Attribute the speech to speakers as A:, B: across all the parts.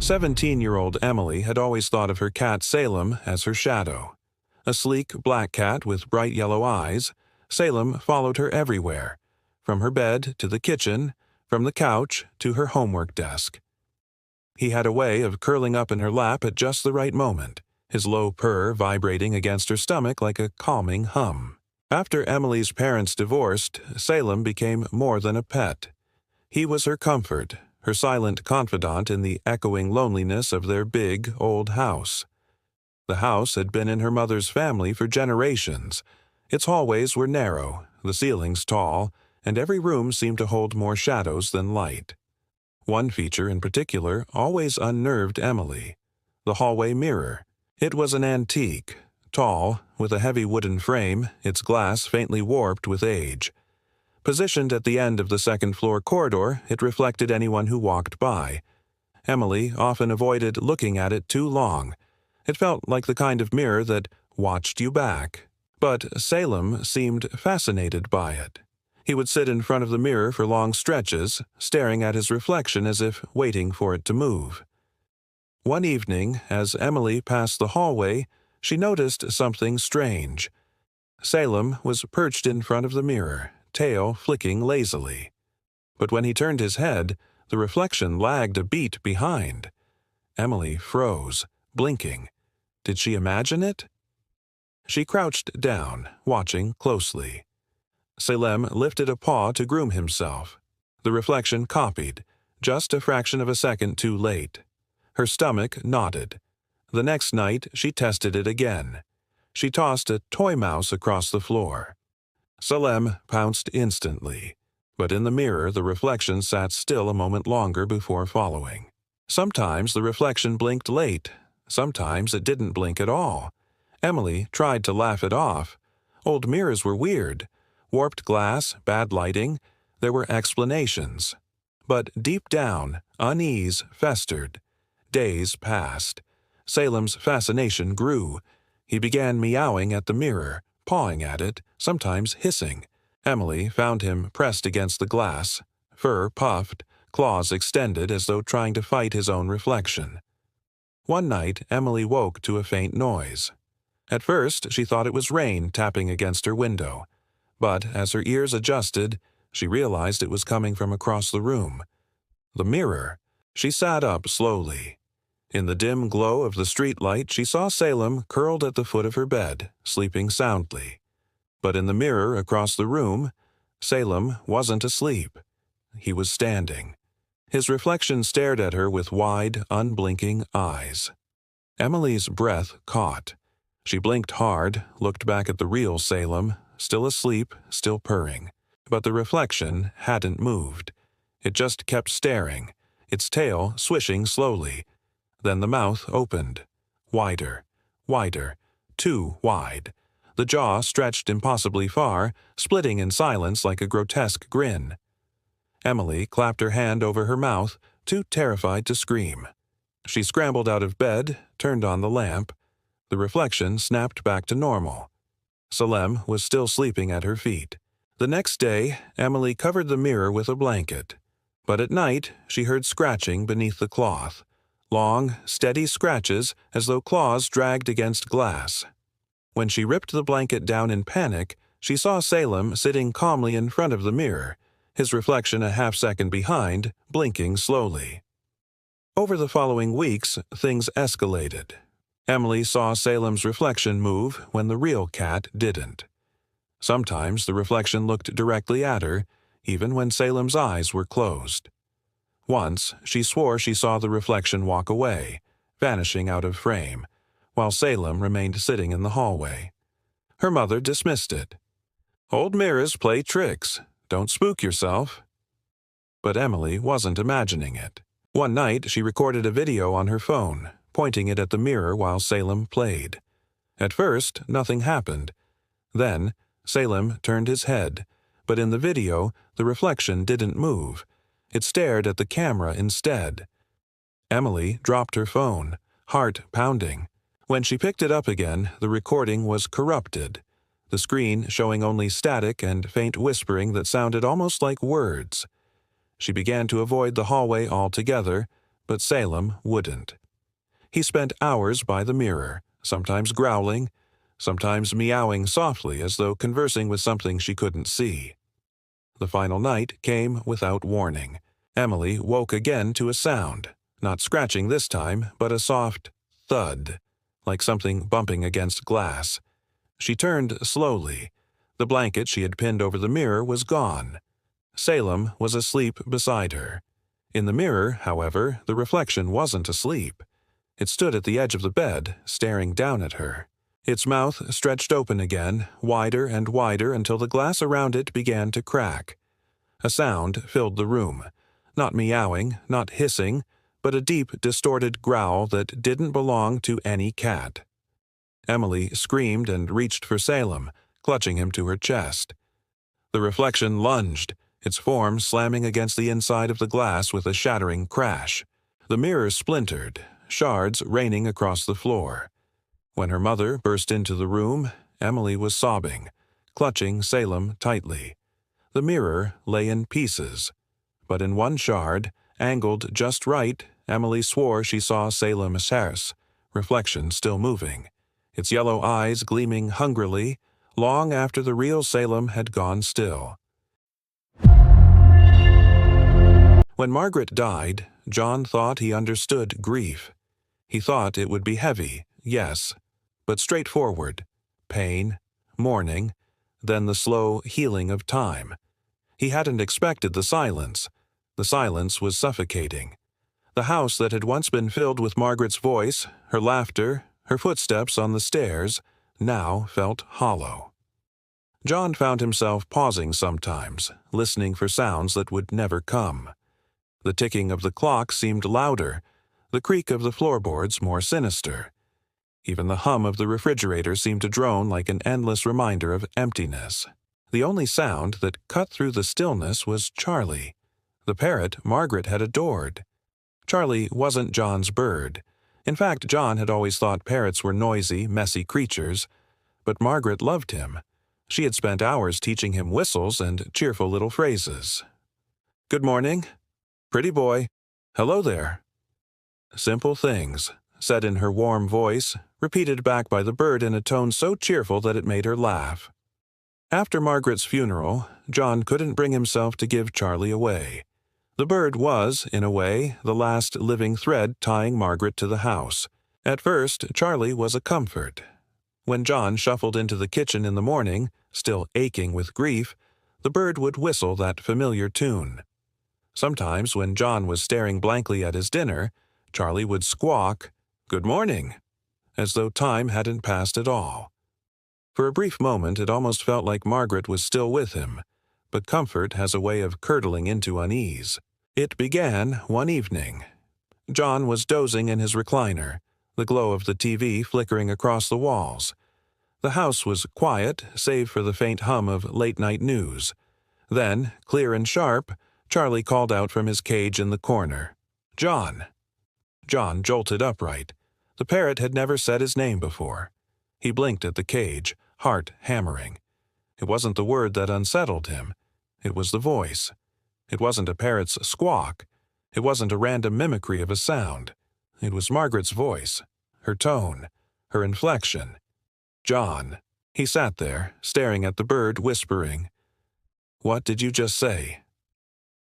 A: 17-year-old Emily had always thought of her cat Salem as her shadow. A sleek black cat with bright yellow eyes, Salem followed her everywhere, from her bed to the kitchen, from the couch to her homework desk. He had a way of curling up in her lap at just the right moment, his low purr vibrating against her stomach like a calming hum. After Emily's parents divorced, Salem became more than a pet. He was her comfort, her silent confidant in the echoing loneliness of their big, old house. The house had been in her mother's family for generations. Its hallways were narrow, the ceilings tall, and every room seemed to hold more shadows than light. One feature in particular always unnerved Emily: the hallway mirror. It was an antique, tall, with a heavy wooden frame, its glass faintly warped with age. Positioned at the end of the second-floor corridor, it reflected anyone who walked by. Emily often avoided looking at it too long. It felt like the kind of mirror that watched you back. But Salem seemed fascinated by it. He would sit in front of the mirror for long stretches, staring at his reflection as if waiting for it to move. One evening, as Emily passed the hallway, she noticed something strange. Salem was perched in front of the mirror, tail flicking lazily. But when he turned his head, the reflection lagged a beat behind. Emily froze, blinking. Did she imagine it? She crouched down, watching closely. Salem lifted a paw to groom himself. The reflection copied, just a fraction of a second too late. Her stomach knotted. The next night, she tested it again. She tossed a toy mouse across the floor. Salem pounced instantly, but in the mirror the reflection sat still a moment longer before following. Sometimes the reflection blinked late, sometimes it didn't blink at all. Emily tried to laugh it off. Old mirrors were weird. Warped glass, bad lighting, there were explanations. But deep down, unease festered. Days passed. Salem's fascination grew. He began meowing at the mirror, pawing at it, sometimes hissing. Emily found him pressed against the glass, fur puffed, claws extended as though trying to fight his own reflection. One night, Emily woke to a faint noise. At first, she thought it was rain tapping against her window. But as her ears adjusted, she realized it was coming from across the room. The mirror. She sat up slowly. In the dim glow of the streetlight, she saw Salem curled at the foot of her bed, sleeping soundly. But in the mirror across the room, Salem wasn't asleep. He was standing. His reflection stared at her with wide, unblinking eyes. Emily's breath caught. She blinked hard, looked back at the real Salem, still asleep, still purring. But the reflection hadn't moved. It just kept staring, its tail swishing slowly. Then the mouth opened. Wider, wider, too wide. The jaw stretched impossibly far, splitting in silence like a grotesque grin. Emily clapped her hand over her mouth, too terrified to scream. She scrambled out of bed, turned on the lamp. The reflection snapped back to normal. Salem was still sleeping at her feet. The next day, Emily covered the mirror with a blanket. But at night, she heard scratching beneath the cloth. Long, steady scratches as though claws dragged against glass. When she ripped the blanket down in panic, she saw Salem sitting calmly in front of the mirror, his reflection a half-second behind, blinking slowly. Over the following weeks, things escalated. Emily saw Salem's reflection move when the real cat didn't. Sometimes the reflection looked directly at her, even when Salem's eyes were closed. Once, she swore she saw the reflection walk away, vanishing out of frame, while Salem remained sitting in the hallway. Her mother dismissed it. "Old mirrors play tricks. Don't spook yourself." But Emily wasn't imagining it. One night, she recorded a video on her phone, pointing it at the mirror while Salem played. At first, nothing happened. Then, Salem turned his head, but in the video, the reflection didn't move. It stared at the camera instead. Emily dropped her phone, heart pounding. When she picked it up again, the recording was corrupted, the screen showing only static and faint whispering that sounded almost like words. She began to avoid the hallway altogether, but Salem wouldn't. He spent hours by the mirror, sometimes growling, sometimes meowing softly as though conversing with something she couldn't see. The final night came without warning. Emily woke again to a sound, not scratching this time, but a soft thud, like something bumping against glass. She turned slowly. The blanket she had pinned over the mirror was gone. Salem was asleep beside her. In the mirror, however, the reflection wasn't asleep. It stood at the edge of the bed, staring down at her. Its mouth stretched open again, wider and wider until the glass around it began to crack. A sound filled the room. Not meowing, not hissing, but a deep, distorted growl that didn't belong to any cat. Emily screamed and reached for Salem, clutching him to her chest. The reflection lunged, its form slamming against the inside of the glass with a shattering crash. The mirror splintered, shards raining across the floor. When her mother burst into the room, Emily was sobbing, clutching Salem tightly. The mirror lay in pieces, but in one shard, angled just right, Emily swore she saw Salem's hair's reflection still moving, its yellow eyes gleaming hungrily, long after the real Salem had gone still. When Margaret died, John thought he understood grief. He thought it would be heavy, yes, but straightforward. Pain, mourning, then the slow healing of time. He hadn't expected the silence. The silence was suffocating. The house that had once been filled with Margaret's voice, her laughter, her footsteps on the stairs, now felt hollow. John found himself pausing sometimes, listening for sounds that would never come. The ticking of the clock seemed louder, the creak of the floorboards more sinister. Even the hum of the refrigerator seemed to drone like an endless reminder of emptiness. The only sound that cut through the stillness was Charlie, the parrot Margaret had adored. Charlie wasn't John's bird. In fact, John had always thought parrots were noisy, messy creatures, but Margaret loved him. She had spent hours teaching him whistles and cheerful little phrases. "Good morning," "Pretty boy," "Hello there." Simple things, said in her warm voice, repeated back by the bird in a tone so cheerful that it made her laugh. After Margaret's funeral, John couldn't bring himself to give Charlie away. The bird was, in a way, the last living thread tying Margaret to the house. At first, Charlie was a comfort. When John shuffled into the kitchen in the morning, still aching with grief, the bird would whistle that familiar tune. Sometimes, when John was staring blankly at his dinner, Charlie would squawk, "Good morning," as though time hadn't passed at all. For a brief moment, it almost felt like Margaret was still with him, but comfort has a way of curdling into unease. It began one evening. John was dozing in his recliner, the glow of the TV flickering across the walls. The house was quiet, save for the faint hum of late-night news. Then, clear and sharp, Charlie called out from his cage in the corner, "John." John jolted upright. The parrot had never said his name before. He blinked at the cage, heart hammering. It wasn't the word that unsettled him. It was the voice. It wasn't a parrot's squawk. It wasn't a random mimicry of a sound. It was Margaret's voice, her tone, her inflection. "John." He sat there, staring at the bird, whispering, "What did you just say?"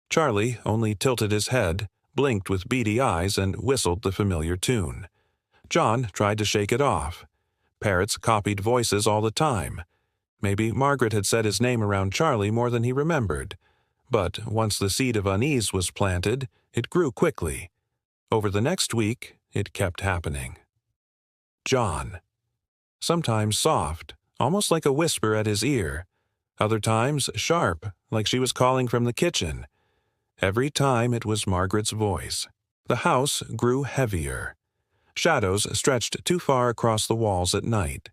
A: Charlie only tilted his head, blinked with beady eyes, and whistled the familiar tune. John tried to shake it off. Parrots copied voices all the time. Maybe Margaret had said his name around Charlie more than he remembered. But once the seed of unease was planted, it grew quickly. Over the next week, it kept happening. John. Sometimes soft, almost like a whisper at his ear. Other times sharp, like she was calling from the kitchen. Every time it was Margaret's voice. The house grew heavier. Shadows stretched too far across the walls at night.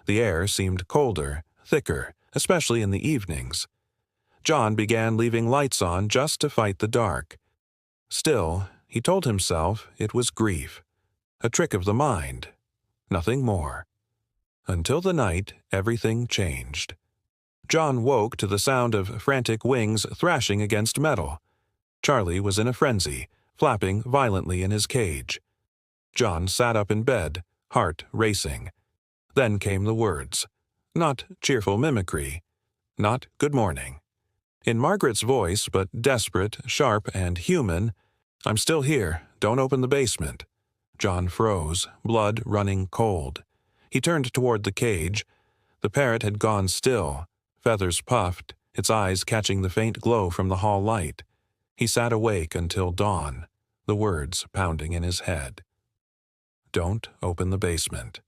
A: The air seemed colder, thicker, especially in the evenings. John began leaving lights on just to fight the dark. Still, he told himself it was grief. A trick of the mind. Nothing more. Until the night, everything changed. John woke to the sound of frantic wings thrashing against metal. Charlie was in a frenzy, flapping violently in his cage. John sat up in bed, heart racing. Then came the words. Not cheerful mimicry. Not good morning. In Margaret's voice, but desperate, sharp, and human, "I'm still here. Don't open the basement." John froze, blood running cold. He turned toward the cage. The parrot had gone still, feathers puffed, its eyes catching the faint glow from the hall light. He sat awake until dawn, the words pounding in his head. Don't open the basement.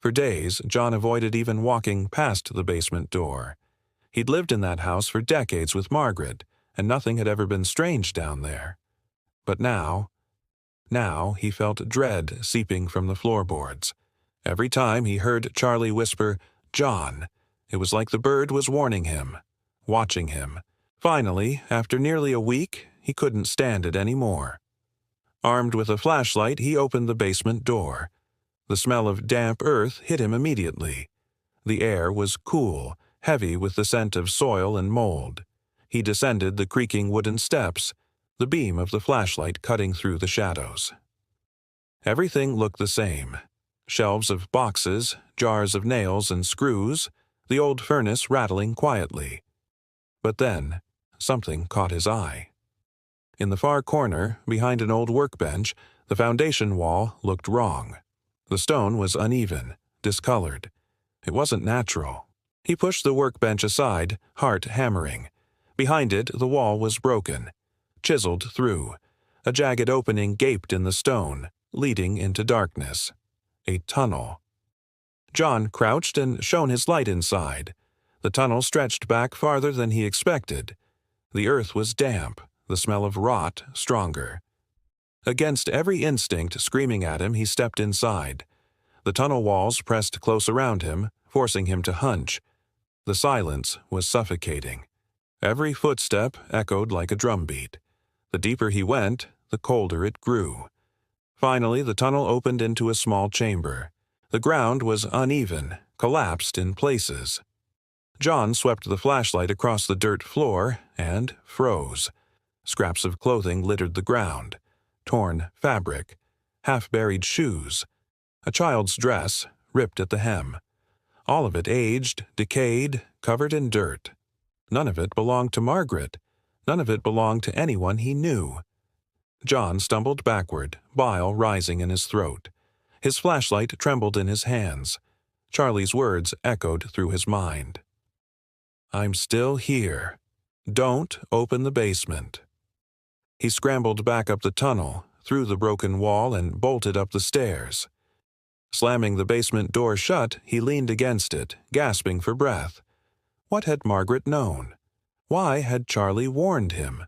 A: For days, John avoided even walking past the basement door. He'd lived in that house for decades with Margaret, and nothing had ever been strange down there. But now he felt dread seeping from the floorboards. Every time he heard Charlie whisper, "John," it was like the bird was warning him, watching him. Finally, after nearly a week, he couldn't stand it anymore. Armed with a flashlight, he opened the basement door. The smell of damp earth hit him immediately. The air was cool, heavy with the scent of soil and mold. He descended the creaking wooden steps, the beam of the flashlight cutting through the shadows. Everything looked the same. Shelves of boxes, jars of nails and screws, the old furnace rattling quietly. But then, something caught his eye. In the far corner, behind an old workbench, the foundation wall looked wrong. The stone was uneven, discolored. It wasn't natural. He pushed the workbench aside, heart hammering. Behind it, the wall was broken, chiseled through. A jagged opening gaped in the stone, leading into darkness. A tunnel. John crouched and shone his light inside. The tunnel stretched back farther than he expected. The earth was damp, the smell of rot stronger. Against every instinct screaming at him, he stepped inside. The tunnel walls pressed close around him, forcing him to hunch. The silence was suffocating. Every footstep echoed like a drumbeat. The deeper he went, the colder it grew. Finally, the tunnel opened into a small chamber. The ground was uneven, collapsed in places. John swept the flashlight across the dirt floor and froze. Scraps of clothing littered the ground. Torn fabric, half-buried shoes, a child's dress ripped at the hem. All of it aged, decayed, covered in dirt. None of it belonged to Margaret. None of it belonged to anyone he knew. John stumbled backward, bile rising in his throat. His flashlight trembled in his hands. Charlie's words echoed through his mind. "I'm still here. Don't open the basement." He scrambled back up the tunnel, through the broken wall, and bolted up the stairs. Slamming the basement door shut, he leaned against it, gasping for breath. What had Margaret known? Why had Charlie warned him?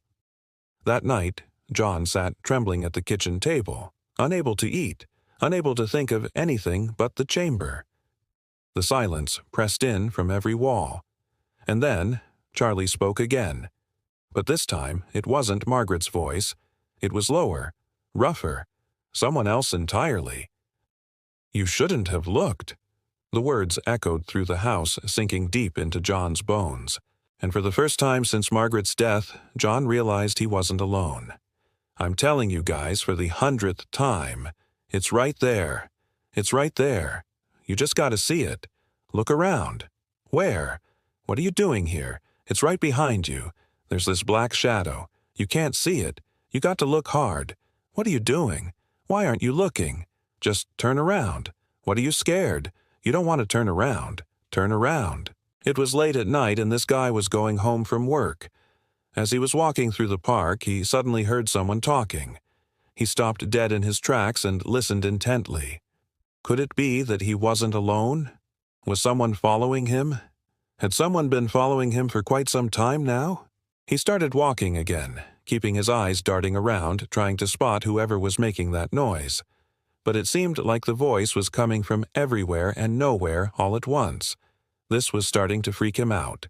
A: That night, John sat trembling at the kitchen table, unable to eat, unable to think of anything but the chamber. The silence pressed in from every wall. And then Charlie spoke again. But this time it wasn't Margaret's voice. It was lower, rougher, someone else entirely. "You shouldn't have looked." The words echoed through the house, sinking deep into John's bones. And for the first time since Margaret's death, John realized he wasn't alone. "I'm telling you guys for the 100th time. It's right there. It's right there. You just gotta see it. Look around." "Where? What are you doing here? It's right behind you. There's this black shadow. You can't see it. You got to look hard. What are you doing? Why aren't you looking? Just turn around. What are you scared? You don't want to turn around. Turn around." It was late at night and this guy was going home from work. As he was walking through the park, he suddenly heard someone talking. He stopped dead in his tracks and listened intently. Could it be that he wasn't alone? Was someone following him? Had someone been following him for quite some time now? He started walking again, keeping his eyes darting around, trying to spot whoever was making that noise. But it seemed like the voice was coming from everywhere and nowhere all at once. This was starting to freak him out.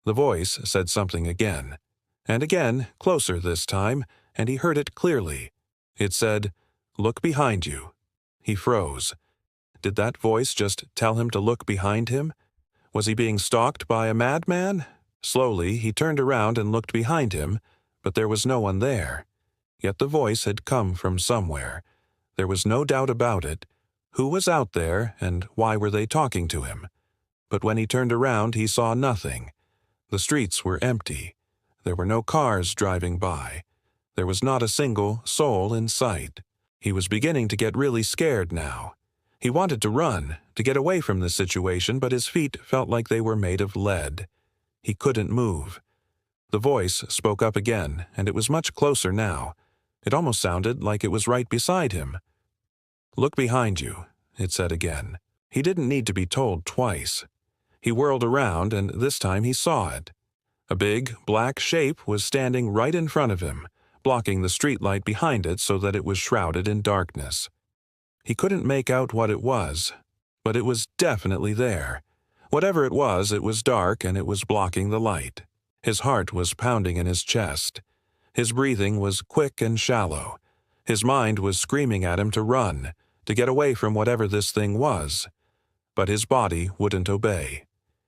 A: The voice said something again. And again, closer this time, and he heard it clearly. It said, "Look behind you." He froze. Did that voice just tell him to look behind him? Was he being stalked by a madman? Slowly, he turned around and looked behind him, but there was no one there. Yet the voice had come from somewhere. There was no doubt about it. Who was out there, and why were they talking to him? But when he turned around, he saw nothing. The streets were empty. There were no cars driving by. There was not a single soul in sight. He was beginning to get really scared now. He wanted to run, to get away from the situation, but his feet felt like they were made of lead. He couldn't move. The voice spoke up again, and it was much closer now. It almost sounded like it was right beside him. "Look behind you," it said again. He didn't need to be told twice. He whirled around, and this time he saw it. A big, black shape was standing right in front of him, blocking the streetlight behind it so that it was shrouded in darkness. He couldn't make out what it was, but it was definitely there. Whatever it was dark and it was blocking the light. His heart was pounding in his chest. His breathing was quick and shallow. His mind was screaming at him to run, to get away from whatever this thing was. But his body wouldn't obey.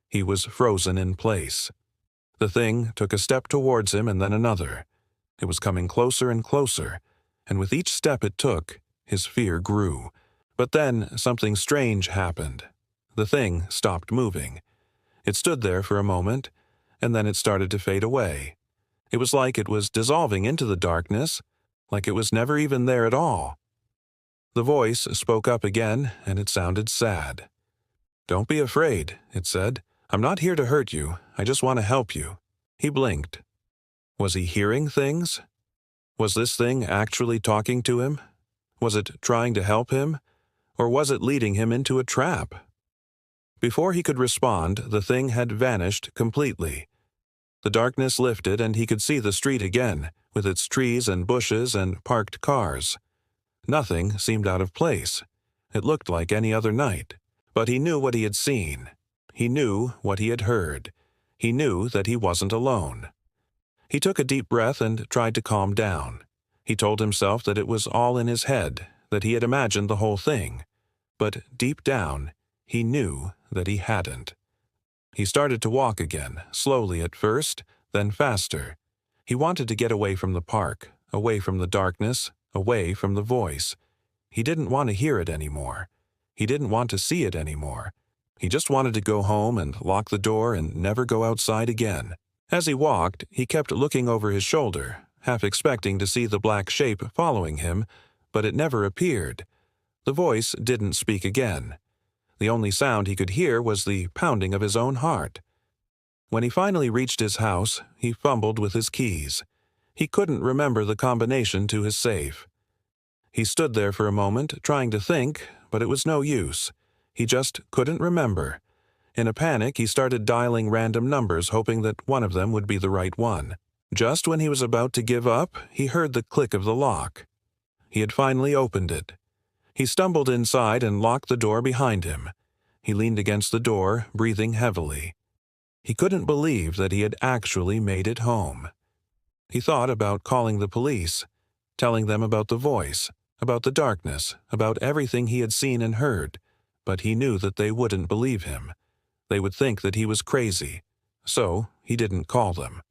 A: He was frozen in place. The thing took a step towards him and then another. It was coming closer and closer, and with each step it took, his fear grew. But then something strange happened. The thing stopped moving. It stood there for a moment, and then it started to fade away. It was like it was dissolving into the darkness, like it was never even there at all. The voice spoke up again, and it sounded sad. "Don't be afraid," it said. "I'm not here to hurt you. I just want to help you." He blinked. Was he hearing things? Was this thing actually talking to him? Was it trying to help him? Or was it leading him into a trap? Before he could respond, the thing had vanished completely. The darkness lifted and he could see the street again, with its trees and bushes and parked cars. Nothing seemed out of place. It looked like any other night. But he knew what he had seen. He knew what he had heard. He knew that he wasn't alone. He took a deep breath and tried to calm down. He told himself that it was all in his head, that he had imagined the whole thing. But deep down, he knew that he hadn't. He started to walk again, slowly at first, then faster. He wanted to get away from the park, away from the darkness, away from the voice. He didn't want to hear it anymore. He didn't want to see it anymore. He just wanted to go home and lock the door and never go outside again. As he walked, he kept looking over his shoulder, half expecting to see the black shape following him, but it never appeared. The voice didn't speak again. The only sound he could hear was the pounding of his own heart. When he finally reached his house, he fumbled with his keys. He couldn't remember the combination to his safe. He stood there for a moment, trying to think, but it was no use. He just couldn't remember. In a panic, he started dialing random numbers, hoping that one of them would be the right one. Just when he was about to give up, he heard the click of the lock. He had finally opened it. He stumbled inside and locked the door behind him. He leaned against the door, breathing heavily. He couldn't believe that he had actually made it home. He thought about calling the police, telling them about the voice, about the darkness, about everything he had seen and heard, but he knew that they wouldn't believe him. They would think that he was crazy, so he didn't call them.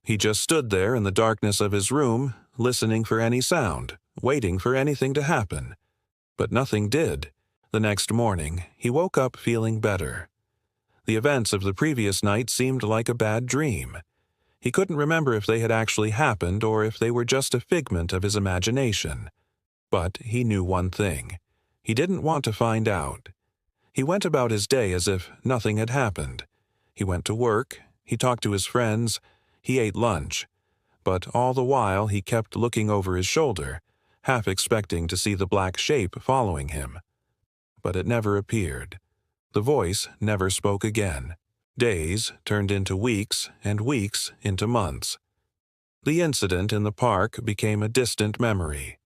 A: He just stood there in the darkness of his room, listening for any sound, waiting for anything to happen. But nothing did. The next morning, he woke up feeling better. The events of the previous night seemed like a bad dream. He couldn't remember if they had actually happened or if they were just a figment of his imagination. But he knew one thing. He didn't want to find out. He went about his day as if nothing had happened. He went to work, he talked to his friends, he ate lunch. But all the while he kept looking over his shoulder, half expecting to see the black shape following him. But it never appeared. The voice never spoke again. Days turned into weeks, and weeks into months. The incident in the park became a distant memory.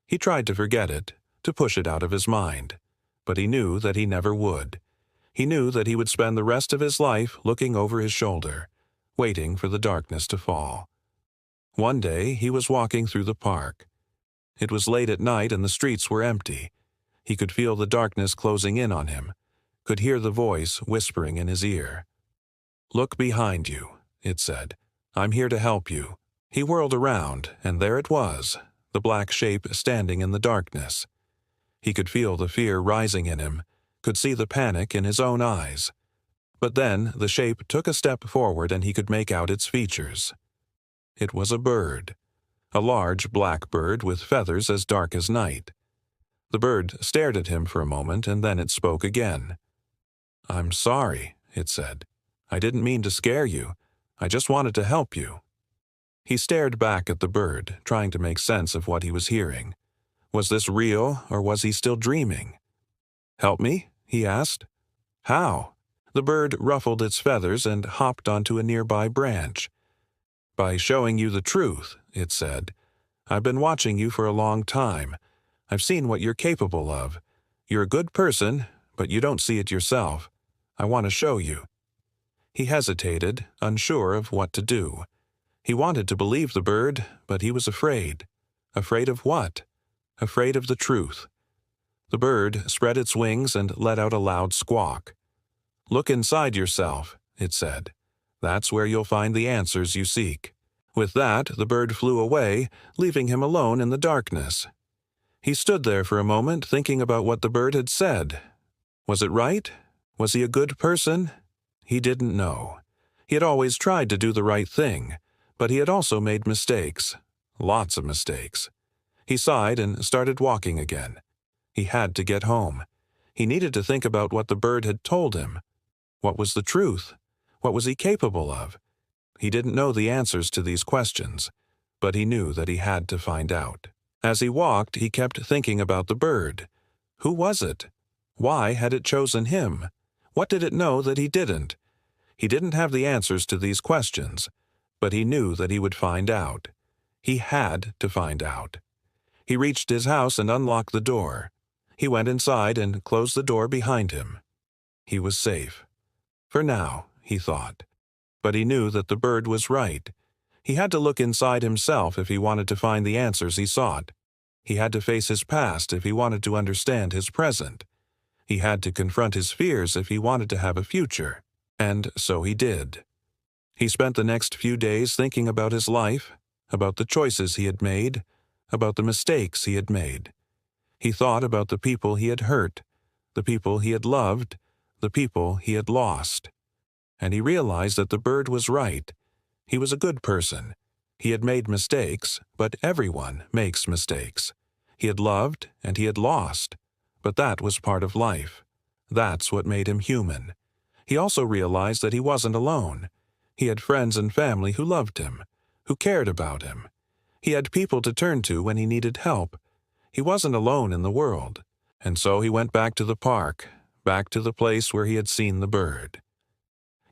A: He tried to forget it, to push it out of his mind. But he knew that he never would. He knew that he would spend the rest of his life looking over his shoulder, waiting for the darkness to fall. One day he was walking through the park. It was late at night and the streets were empty. He could feel the darkness closing in on him, could hear the voice whispering in his ear. "Look behind you," it said. "I'm here to help you." He whirled around, and there it was, the black shape standing in the darkness. He could feel the fear rising in him, could see the panic in his own eyes. But then the shape took a step forward and he could make out its features. It was a bird, a large black bird with feathers as dark as night. The bird stared at him for a moment and then it spoke again. "I'm sorry," it said. "I didn't mean to scare you. I just wanted to help you." He stared back at the bird, trying to make sense of what he was hearing. Was this real, or was he still dreaming? "Help me?" he asked. "How?" The bird ruffled its feathers and hopped onto a nearby branch. "By showing you the truth," it said. "I've been watching you for a long time. I've seen what you're capable of. You're a good person, but you don't see it yourself. I want to show you." He hesitated, unsure of what to do. He wanted to believe the bird, but he was afraid. Afraid of what? Afraid of the truth. The bird spread its wings and let out a loud squawk. "Look inside yourself," it said. "That's where you'll find the answers you seek." With that, the bird flew away, leaving him alone in the darkness. He stood there for a moment, thinking about what the bird had said. Was it right? Was he a good person? He didn't know. He had always tried to do the right thing, but he had also made mistakes. Lots of mistakes. He sighed and started walking again. He had to get home. He needed to think about what the bird had told him. What was the truth? What was he capable of? He didn't know the answers to these questions, but he knew that he had to find out. As he walked, he kept thinking about the bird. Who was it? Why had it chosen him? What did it know that he didn't? He didn't have the answers to these questions, but he knew that he would find out. He had to find out. He reached his house and unlocked the door. He went inside and closed the door behind him. He was safe. For now, he thought. But he knew that the bird was right. He had to look inside himself if he wanted to find the answers he sought. He had to face his past if he wanted to understand his present. He had to confront his fears if he wanted to have a future. And so he did. He spent the next few days thinking about his life, about the choices he had made, about the mistakes he had made. He thought about the people he had hurt, the people he had loved, the people he had lost. And he realized that the bird was right. He was a good person. He had made mistakes, but everyone makes mistakes. He had loved and he had lost, but that was part of life. That's what made him human. He also realized that he wasn't alone. He had friends and family who loved him, who cared about him. He had people to turn to when he needed help. He wasn't alone in the world. And so he went back to the park, back to the place where he had seen the bird.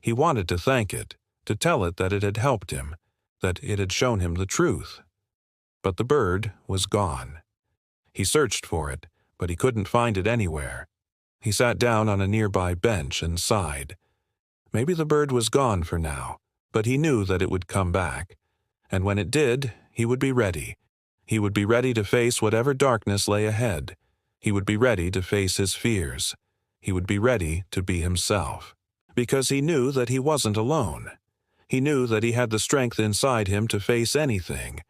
A: He wanted to thank it, to tell it that it had helped him, that it had shown him the truth. But the bird was gone. He searched for it, but he couldn't find it anywhere. He sat down on a nearby bench and sighed. Maybe the bird was gone for now, but he knew that it would come back. And when it did, he would be ready. He would be ready to face whatever darkness lay ahead. He would be ready to face his fears. He would be ready to be himself. Because he knew that he wasn't alone. He knew that he had the strength inside him to face anything.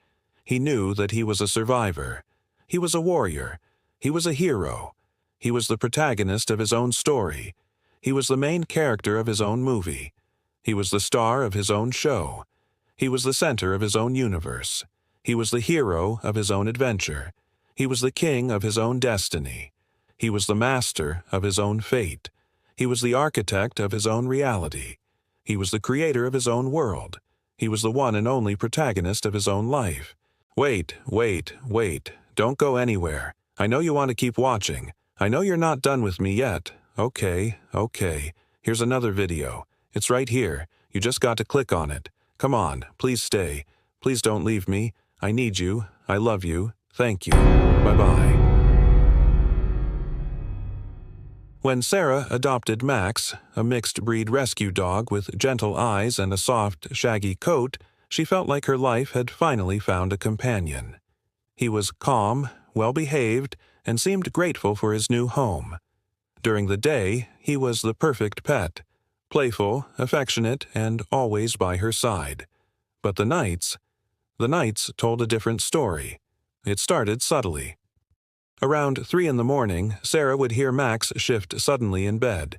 A: He knew that he was a survivor. He was a warrior. He was a hero. He was the protagonist of his own story. He was the main character of his own movie. He was the star of his own show. He was the center of his own universe. He was the hero of his own adventure. He was the king of his own destiny. He was the master of his own fate. He was the architect of his own reality. He was the creator of his own world. He was the one and only protagonist of his own life. Wait. Don't go anywhere. I know you want to keep watching. I know you're not done with me yet. Okay. Here's another video. It's right here. You just got to click on it. Come on, please stay. Please don't leave me. I need you. I love you. Thank you. Bye-bye. When Sarah adopted Max, a mixed-breed rescue dog with gentle eyes and a soft, shaggy coat, she felt like her life had finally found a companion. He was calm, well-behaved, and seemed grateful for his new home. During the day, he was the perfect pet, playful, affectionate, and always by her side. But the nights told a different story. It started subtly. Around 3 in the morning, Sarah would hear Max shift suddenly in bed.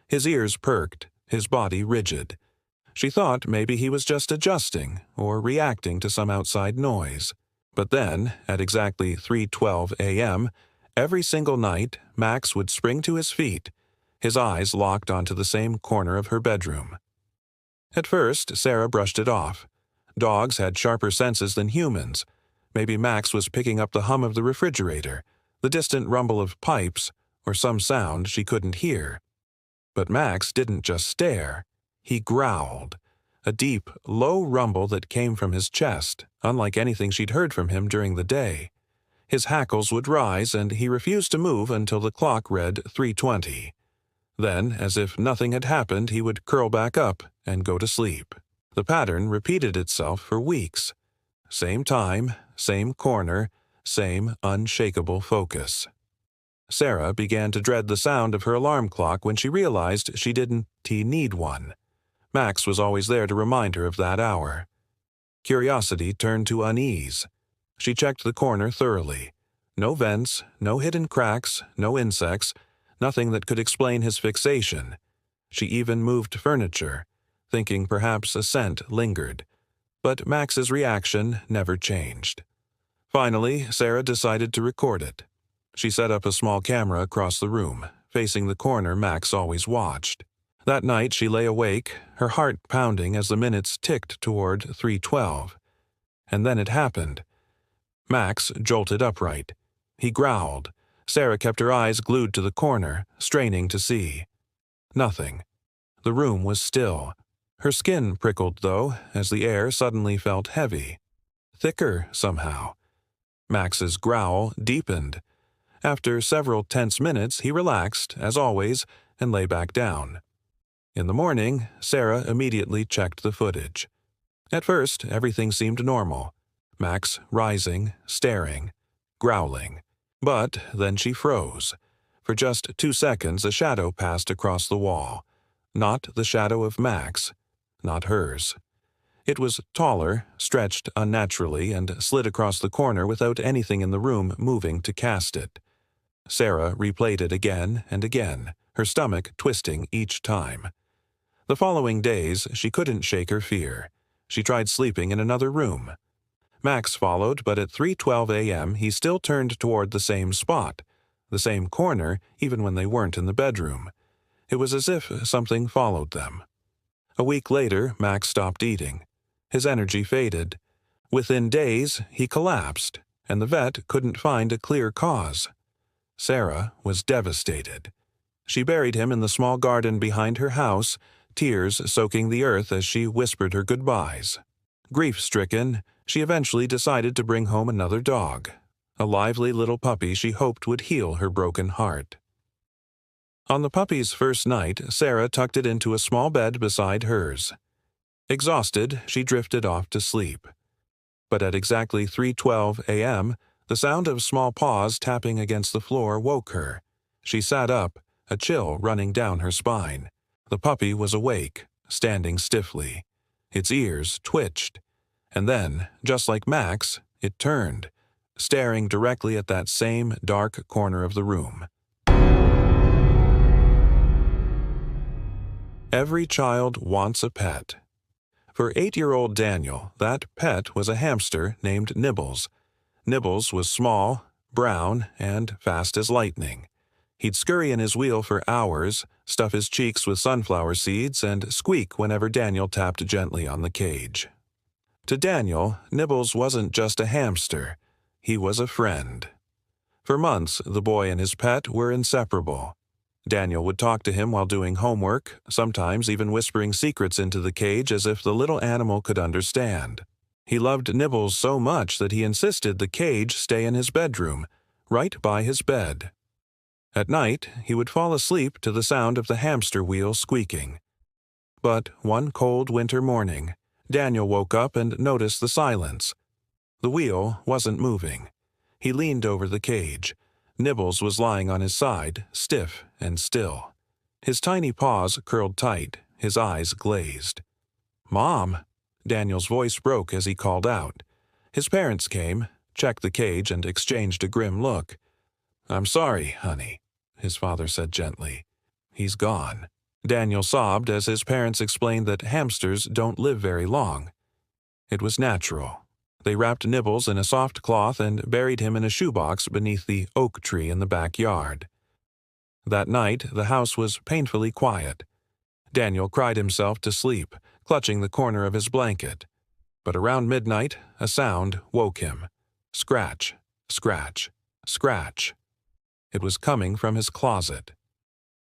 A: His ears perked, his body rigid. She thought maybe he was just adjusting or reacting to some outside noise. But then, at exactly 3:12 a.m., every single night, Max would spring to his feet, his eyes locked onto the same corner of her bedroom. At first, Sarah brushed it off. Dogs had sharper senses than humans. Maybe Max was picking up the hum of the refrigerator, the distant rumble of pipes, or some sound she couldn't hear. But Max didn't just stare. He growled, a deep, low rumble that came from his chest, unlike anything she'd heard from him during the day. His hackles would rise, and he refused to move until the clock read 3:20. Then, as if nothing had happened, he would curl back up and go to sleep. The pattern repeated itself for weeks. Same time, same corner, same unshakable focus. Sarah began to dread the sound of her alarm clock when she realized she didn't need one. Max was always there to remind her of that hour. Curiosity turned to unease. She checked the corner thoroughly. No vents, no hidden cracks, no insects, nothing that could explain his fixation. She even moved furniture, thinking perhaps a scent lingered. But Max's reaction never changed. Finally, Sarah decided to record it. She set up a small camera across the room, facing the corner Max always watched. That night she lay awake, her heart pounding as the minutes ticked toward 3:12. And then it happened. Max jolted upright. He growled. Sarah kept her eyes glued to the corner, straining to see. Nothing. The room was still. Her skin prickled, though, as the air suddenly felt heavy. Thicker, somehow. Max's growl deepened. After several tense minutes, he relaxed, as always, and lay back down. In the morning, Sarah immediately checked the footage. At first, everything seemed normal. Max rising, staring, growling. But then she froze. For just 2 seconds, a shadow passed across the wall. Not the shadow of Max, not hers. It was taller, stretched unnaturally, and slid across the corner without anything in the room moving to cast it. Sarah replayed it again and again, her stomach twisting each time. The following days, she couldn't shake her fear. She tried sleeping in another room. Max followed, but at 3:12 a.m. he still turned toward the same spot, the same corner, even when they weren't in the bedroom. It was as if something followed them. A week later, Max stopped eating. His energy faded. Within days, he collapsed, and the vet couldn't find a clear cause. Sarah was devastated. She buried him in the small garden behind her house, tears soaking the earth as she whispered her goodbyes. Grief-stricken, she eventually decided to bring home another dog, a lively little puppy she hoped would heal her broken heart. On the puppy's first night, Sarah tucked it into a small bed beside hers. Exhausted, she drifted off to sleep. But at exactly 3:12 a.m., the sound of small paws tapping against the floor woke her. She sat up, a chill running down her spine. The puppy was awake, standing stiffly. Its ears twitched. And then, just like Max, it turned, staring directly at that same dark corner of the room. Every child wants a pet. For 8-year-old Daniel, that pet was a hamster named Nibbles. Nibbles was small, brown, and fast as lightning. He'd scurry in his wheel for hours, stuff his cheeks with sunflower seeds, and squeak whenever Daniel tapped gently on the cage. To Daniel, Nibbles wasn't just a hamster. He was a friend. For months, the boy and his pet were inseparable. Daniel would talk to him while doing homework, sometimes even whispering secrets into the cage as if the little animal could understand. He loved Nibbles so much that he insisted the cage stay in his bedroom, right by his bed. At night, he would fall asleep to the sound of the hamster wheel squeaking. But one cold winter morning, Daniel woke up and noticed the silence. The wheel wasn't moving. He leaned over the cage. Nibbles was lying on his side, stiff and still. His tiny paws curled tight, his eyes glazed. "Mom!" Daniel's voice broke as he called out. His parents came, checked the cage and exchanged a grim look. "I'm sorry, honey," his father said gently. "He's gone." Daniel sobbed as his parents explained that hamsters don't live very long. It was natural. They wrapped Nibbles in a soft cloth and buried him in a shoebox beneath the oak tree in the backyard. That night, the house was painfully quiet. Daniel cried himself to sleep, clutching the corner of his blanket. But around midnight, a sound woke him. Scratch, scratch, scratch. It was coming from his closet.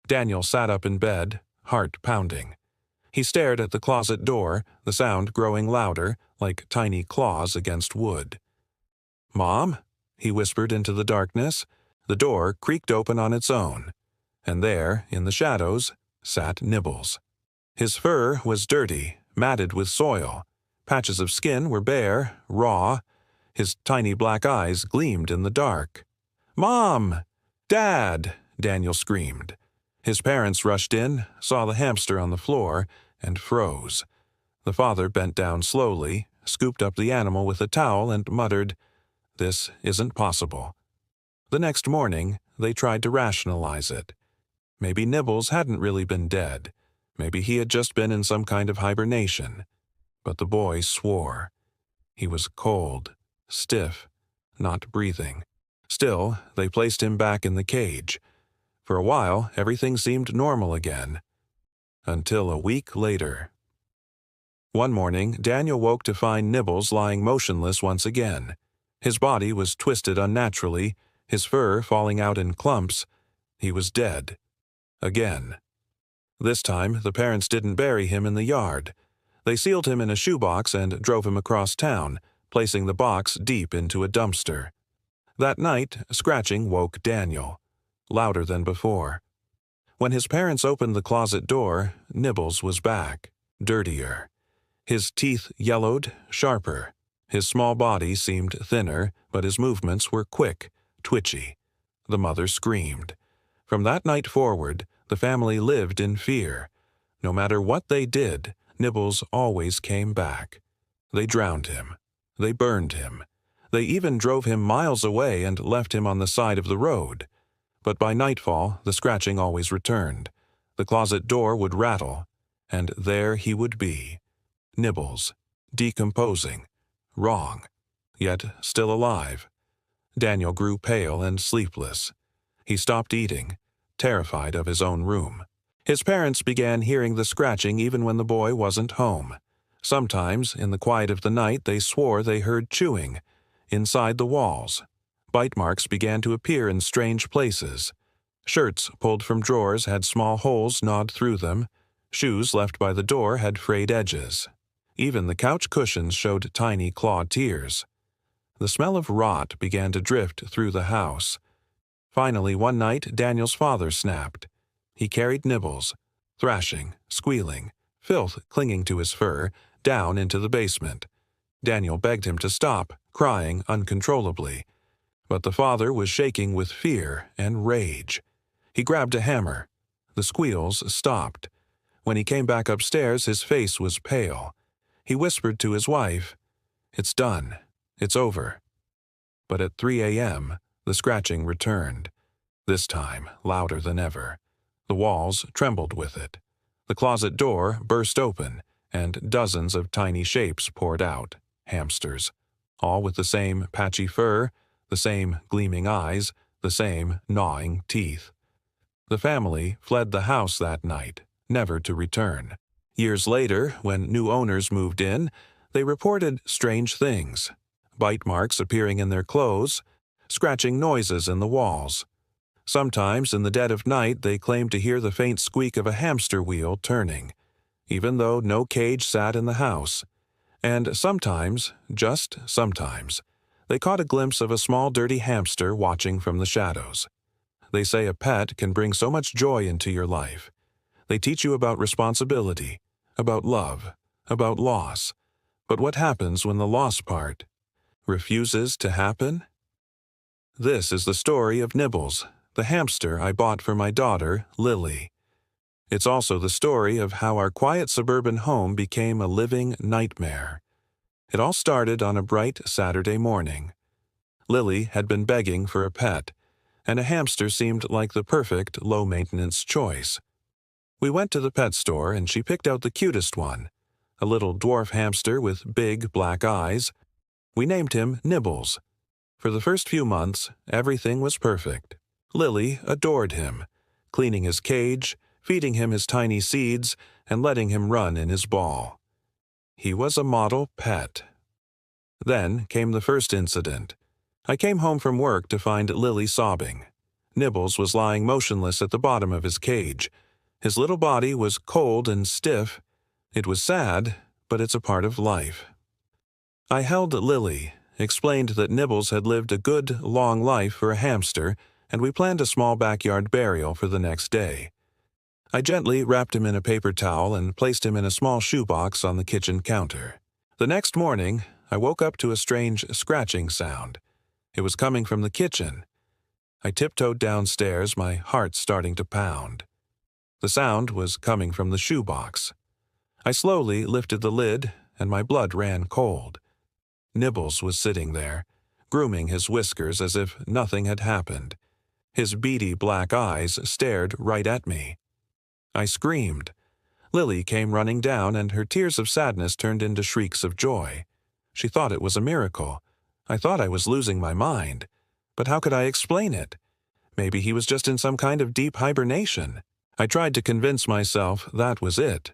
A: Daniel sat up in bed, heart pounding. He stared at the closet door, the sound growing louder, like tiny claws against wood. "Mom?" he whispered into the darkness. The door creaked open on its own, and there, in the shadows, sat Nibbles. His fur was dirty, matted with soil. Patches of skin were bare, raw. His tiny black eyes gleamed in the dark. "Mom! Dad!" Daniel screamed. His parents rushed in, saw the hamster on the floor, and froze. The father bent down slowly, scooped up the animal with a towel, and muttered, "This isn't possible." The next morning, they tried to rationalize it. Maybe Nibbles hadn't really been dead. Maybe he had just been in some kind of hibernation. But the boy swore. He was cold, stiff, not breathing. Still, they placed him back in the cage. For a while, everything seemed normal again. Until a week later. One morning, Daniel woke to find Nibbles lying motionless once again. His body was twisted unnaturally, his fur falling out in clumps. He was dead. Again. This time, the parents didn't bury him in the yard. They sealed him in a shoebox and drove him across town, placing the box deep into a dumpster. That night, scratching woke Daniel, louder than before. When his parents opened the closet door, Nibbles was back, dirtier. His teeth yellowed, sharper. His small body seemed thinner, but his movements were quick, twitchy. The mother screamed. From that night forward, the family lived in fear. No matter what they did, Nibbles always came back. They drowned him. They burned him. They even drove him miles away and left him on the side of the road. But by nightfall, the scratching always returned. The closet door would rattle, and there he would be. Nibbles, decomposing, wrong, yet still alive. Daniel grew pale and sleepless. He stopped eating, terrified of his own room. His parents began hearing the scratching even when the boy wasn't home. Sometimes, in the quiet of the night, they swore they heard chewing inside the walls. Bite marks began to appear in strange places. Shirts pulled from drawers had small holes gnawed through them. Shoes left by the door had frayed edges. Even the couch cushions showed tiny clawed tears. The smell of rot began to drift through the house. Finally, one night, Daniel's father snapped. He carried Nibbles, thrashing, squealing, filth clinging to his fur, down into the basement. Daniel begged him to stop, crying uncontrollably. But the father was shaking with fear and rage. He grabbed a hammer. The squeals stopped. When he came back upstairs, his face was pale. He whispered to his wife, "It's done. It's over." But at 3 a.m., the scratching returned, this time louder than ever. The walls trembled with it. The closet door burst open, and dozens of tiny shapes poured out, hamsters, all with the same patchy fur, the same gleaming eyes, the same gnawing teeth. The family fled the house that night, never to return. Years later, when new owners moved in, they reported strange things. Bite marks appearing in their clothes, scratching noises in the walls. Sometimes, in the dead of night, they claimed to hear the faint squeak of a hamster wheel turning, even though no cage sat in the house. And sometimes, just sometimes, they caught a glimpse of a small dirty hamster watching from the shadows. They say a pet can bring so much joy into your life. They teach you about responsibility, about love, about loss. But what happens when the loss part refuses to happen? This is the story of Nibbles, the hamster I bought for my daughter, Lily. It's also the story of how our quiet suburban home became a living nightmare. It all started on a bright Saturday morning. Lily had been begging for a pet, and a hamster seemed like the perfect low-maintenance choice. We went to the pet store and she picked out the cutest one, a little dwarf hamster with big black eyes. We named him Nibbles. For the first few months, everything was perfect. Lily adored him, cleaning his cage, feeding him his tiny seeds, and letting him run in his ball. He was a model pet. Then came the first incident. I came home from work to find Lily sobbing. Nibbles was lying motionless at the bottom of his cage. His little body was cold and stiff. It was sad, but it's a part of life. I held Lily, explained that Nibbles had lived a good, long life for a hamster, and we planned a small backyard burial for the next day. I gently wrapped him in a paper towel and placed him in a small shoebox on the kitchen counter. The next morning, I woke up to a strange scratching sound. It was coming from the kitchen. I tiptoed downstairs, my heart starting to pound. The sound was coming from the shoebox. I slowly lifted the lid, and my blood ran cold. Nibbles was sitting there, grooming his whiskers as if nothing had happened. His beady black eyes stared right at me. I screamed. Lily came running down, and her tears of sadness turned into shrieks of joy. She thought it was a miracle. I thought I was losing my mind. But how could I explain it? Maybe he was just in some kind of deep hibernation. I tried to convince myself that was it.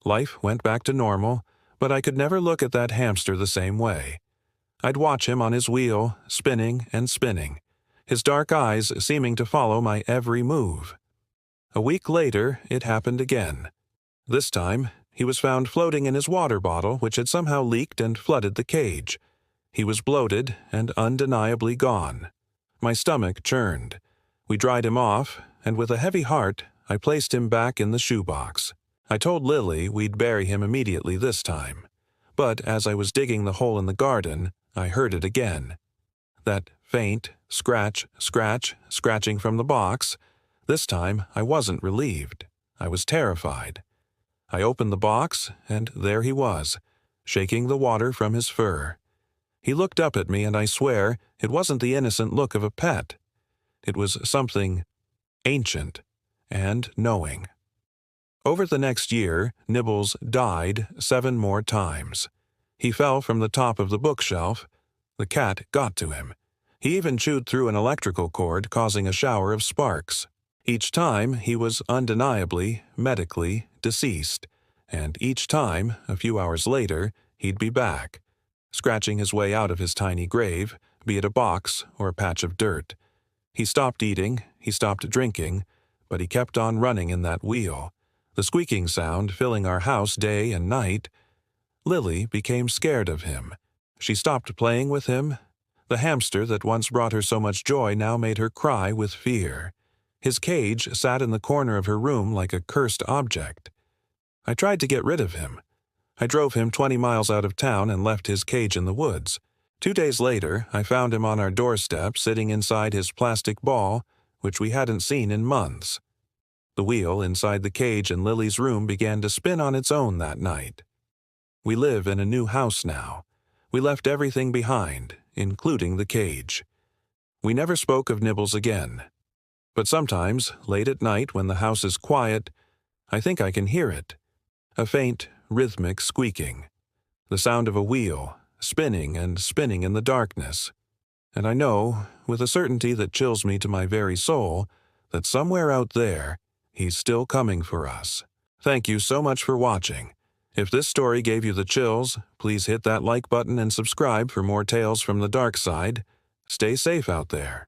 A: Life went back to normal, but I could never look at that hamster the same way. I'd watch him on his wheel, spinning and spinning, his dark eyes seeming to follow my every move. A week later, it happened again. This time, he was found floating in his water bottle, which had somehow leaked and flooded the cage. He was bloated and undeniably gone. My stomach churned. We dried him off, and with a heavy heart, I placed him back in the shoebox. I told Lily we'd bury him immediately this time. But as I was digging the hole in the garden, I heard it again. That faint scratch, scratch, scratching from the box. This time I wasn't relieved. I was terrified. I opened the box, and there he was, shaking the water from his fur. He looked up at me, and I swear it wasn't the innocent look of a pet. It was something ancient and knowing. Over the next year, Nibbles died 7 more times. He fell from the top of the bookshelf. The cat got to him. He even chewed through an electrical cord, causing a shower of sparks. Each time, he was undeniably, medically deceased, and each time, a few hours later, he'd be back, scratching his way out of his tiny grave, be it a box or a patch of dirt. He stopped eating, he stopped drinking, but he kept on running in that wheel, the squeaking sound filling our house day and night. Lily became scared of him. She stopped playing with him. The hamster that once brought her so much joy now made her cry with fear. His cage sat in the corner of her room like a cursed object. I tried to get rid of him. I drove him 20 miles out of town and left his cage in the woods. 2 days later, I found him on our doorstep sitting inside his plastic ball, which we hadn't seen in months. The wheel inside the cage in Lily's room began to spin on its own that night. We live in a new house now. We left everything behind, including the cage. We never spoke of Nibbles again. But sometimes, late at night when the house is quiet, I think I can hear it. A faint, rhythmic squeaking. The sound of a wheel, spinning and spinning in the darkness. And I know, with a certainty that chills me to my very soul, that somewhere out there, he's still coming for us. Thank you so much for watching. If this story gave you the chills, please hit that like button and subscribe for more tales from the dark side. Stay safe out there.